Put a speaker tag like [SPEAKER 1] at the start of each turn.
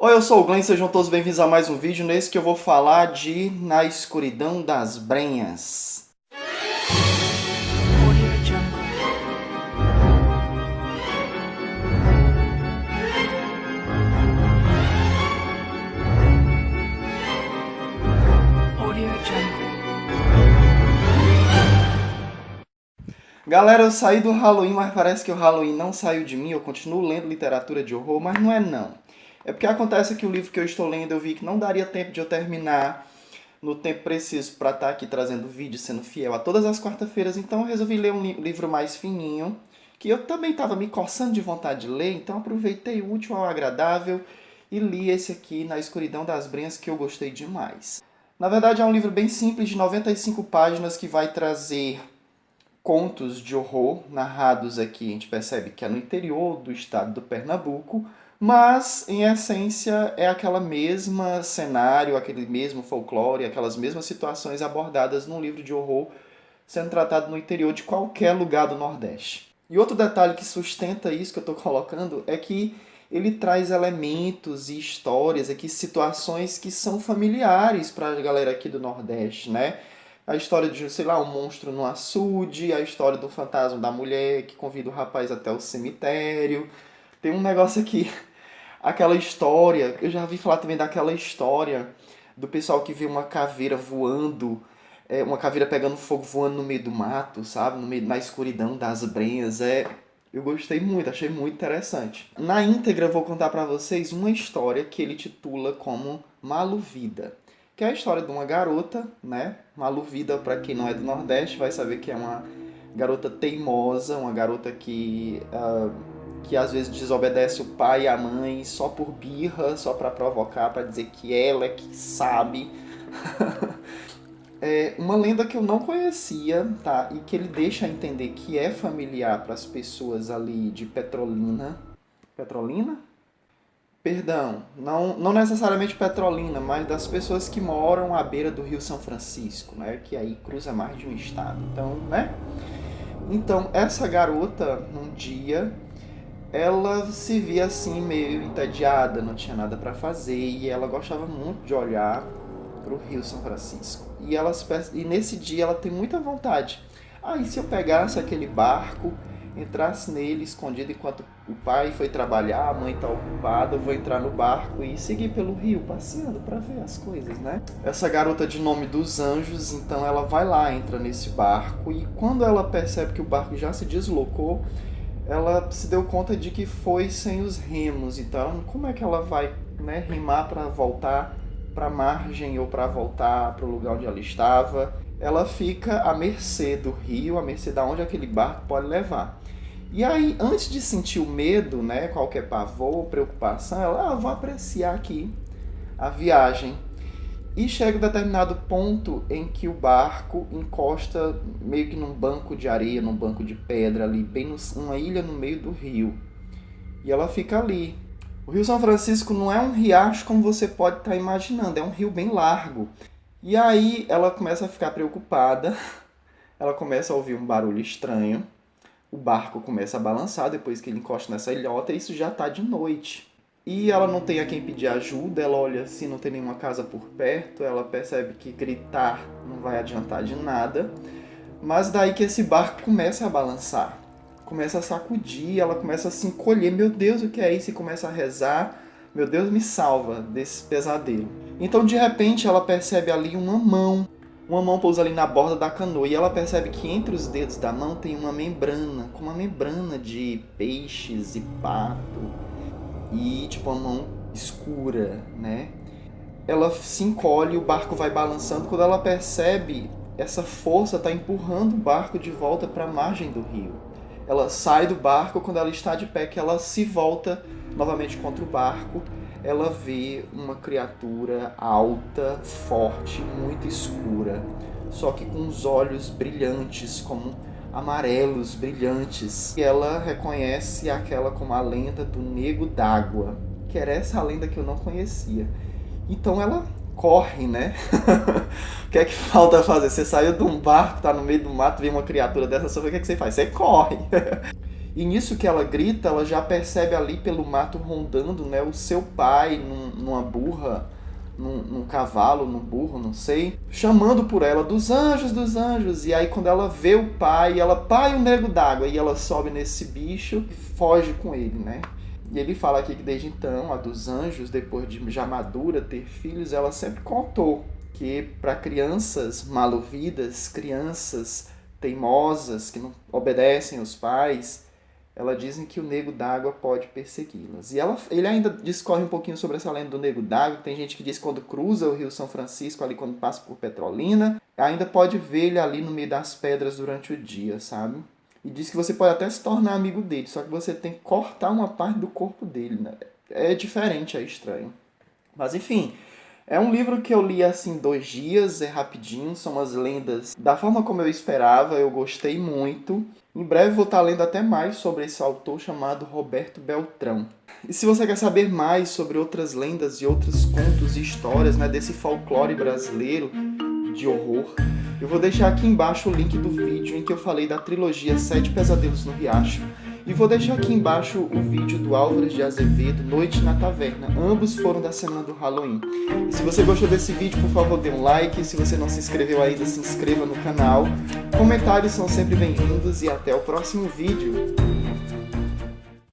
[SPEAKER 1] Oi, eu sou o Glenn, sejam todos bem-vindos a mais um vídeo nesse que eu vou falar de Na Escuridão das Brenhas.
[SPEAKER 2] Audio Jungle. Audio Jungle.
[SPEAKER 1] Galera, eu saí do Halloween, mas parece que o Halloween não saiu de mim, eu continuo lendo literatura de horror, mas não é não. É porque acontece que o livro que eu estou lendo eu vi que não daria tempo de eu terminar no tempo preciso para estar aqui trazendo vídeo, sendo fiel a todas as quarta-feiras, então eu resolvi ler um livro mais fininho, que eu também estava me coçando de vontade de ler, então aproveitei o útil ao agradável e li esse aqui, Na Escuridão das Brenhas, que eu gostei demais. Na verdade é um livro bem simples, de 95 páginas, que vai trazer contos de horror narrados aqui. A gente percebe que é no interior do estado do Pernambuco, mas em essência é aquela mesma cenário, aquele mesmo folclore, aquelas mesmas situações abordadas num livro de horror sendo tratado no interior de qualquer lugar do Nordeste. E outro detalhe que sustenta isso que eu estou colocando é que ele traz elementos e histórias aqui, situações que são familiares para a galera aqui do Nordeste, né? A história de, sei lá, um monstro no açude, a história do fantasma da mulher que convida o rapaz até o cemitério. Tem um negócio aqui, aquela história, eu já vi falar também daquela história do pessoal que vê uma caveira voando, uma caveira pegando fogo voando no meio do mato, sabe? No meio, na escuridão das brenhas. Eu gostei muito, achei muito interessante. Na íntegra, eu vou contar pra vocês uma história que ele titula como Maluvida, que é a história de uma garota, né? Maluvida, para quem não é do Nordeste, vai saber que é uma garota teimosa, uma garota que às vezes desobedece o pai e a mãe só por birra, só para provocar, para dizer que ela é que sabe. É uma lenda que eu não conhecia, tá? E que ele deixa entender que é familiar para as pessoas ali de Petrolina. Petrolina? Perdão, não necessariamente Petrolina, mas das pessoas que moram à beira do Rio São Francisco, né? Que aí cruza mais de um estado. Então, né? Então, essa garota, num dia, ela se via assim meio entediada, não tinha nada para fazer e ela gostava muito de olhar para o Rio São Francisco. E nesse dia ela tem muita vontade. Ah, e se eu pegasse aquele barco, entrasse nele escondido enquanto o pai foi trabalhar, a mãe está ocupada, eu vou entrar no barco e seguir pelo rio, passeando para ver as coisas, né? Essa garota de nome dos Anjos, então ela vai lá, entra nesse barco e quando ela percebe que o barco já se deslocou, ela se deu conta de que foi sem os remos. Então, como é que ela vai, né, remar para voltar para a margem ou para voltar para o lugar onde ela estava? Ela fica à mercê do rio, à mercê de onde aquele barco pode levar. E aí, antes de sentir o medo, né, qualquer pavor, preocupação, ela vou apreciar aqui a viagem. E chega um determinado ponto em que o barco encosta meio que num banco de areia, num banco de pedra ali, bem numa ilha no meio do rio. E ela fica ali. O Rio São Francisco não é um riacho como você pode estar imaginando, é um rio bem largo. E aí ela começa a ficar preocupada, ela começa a ouvir um barulho estranho, o barco começa a balançar depois que ele encosta nessa ilhota e isso já está de noite. E ela não tem a quem pedir ajuda, ela olha assim, não tem nenhuma casa por perto, ela percebe que gritar não vai adiantar de nada. Mas daí que esse barco começa a balançar, começa a sacudir, ela começa a se encolher, meu Deus, o que é isso? E começa a rezar, meu Deus, me salva desse pesadelo. Então de repente ela percebe ali uma mão pousa ali na borda da canoa e ela percebe que entre os dedos da mão tem uma membrana, com uma membrana de peixes e pato. E tipo uma mão escura, né? Ela se encolhe, o barco vai balançando. Quando ela percebe, essa força está empurrando o barco de volta para a margem do rio. Ela sai do barco, quando ela está de pé, que ela se volta novamente contra o barco, ela vê uma criatura alta, forte, muito escura, só que com os olhos brilhantes, como amarelos brilhantes. E ela reconhece aquela como a lenda do Nego d'Água, que era essa lenda que eu não conhecia. Então ela corre, né? O que é que falta fazer? Você saiu de um barco, tá no meio do mato, vê uma criatura dessa, o que é que você faz? Você corre. E nisso que ela grita, ela já percebe ali pelo mato rondando, né, o seu pai numa burra, num cavalo, num burro, não sei, chamando por ela, dos anjos, e aí quando ela vê o pai, ela, pai, o nego d'água, e ela sobe nesse bicho e foge com ele, né? E ele fala aqui que desde então, a dos anjos, depois de já madura, ter filhos, ela sempre contou que para crianças mal ouvidas, crianças teimosas, que não obedecem aos pais, elas dizem que o nego d'água pode persegui-las. E ele ainda discorre um pouquinho sobre essa lenda do nego d'água. Tem gente que diz que quando cruza o Rio São Francisco, ali quando passa por Petrolina, ainda pode ver ele ali no meio das pedras durante o dia, sabe? E diz que você pode até se tornar amigo dele, só que você tem que cortar uma parte do corpo dele, né? É diferente, é estranho. Mas enfim, é um livro que eu li assim 2 dias, é rapidinho, são umas lendas da forma como eu esperava, eu gostei muito. Em breve vou estar lendo até mais sobre esse autor chamado Roberto Beltrão. E se você quer saber mais sobre outras lendas e outros contos e histórias, né, desse folclore brasileiro de horror, eu vou deixar aqui embaixo o link do vídeo em que eu falei da trilogia Sete Pesadelos no Riacho. E vou deixar aqui embaixo o vídeo do Álvares de Azevedo, Noite na Taverna. Ambos foram da semana do Halloween. E se você gostou desse vídeo, por favor, dê um like. Se você não se inscreveu ainda, se inscreva no canal. Comentários são sempre bem-vindos e até o próximo vídeo.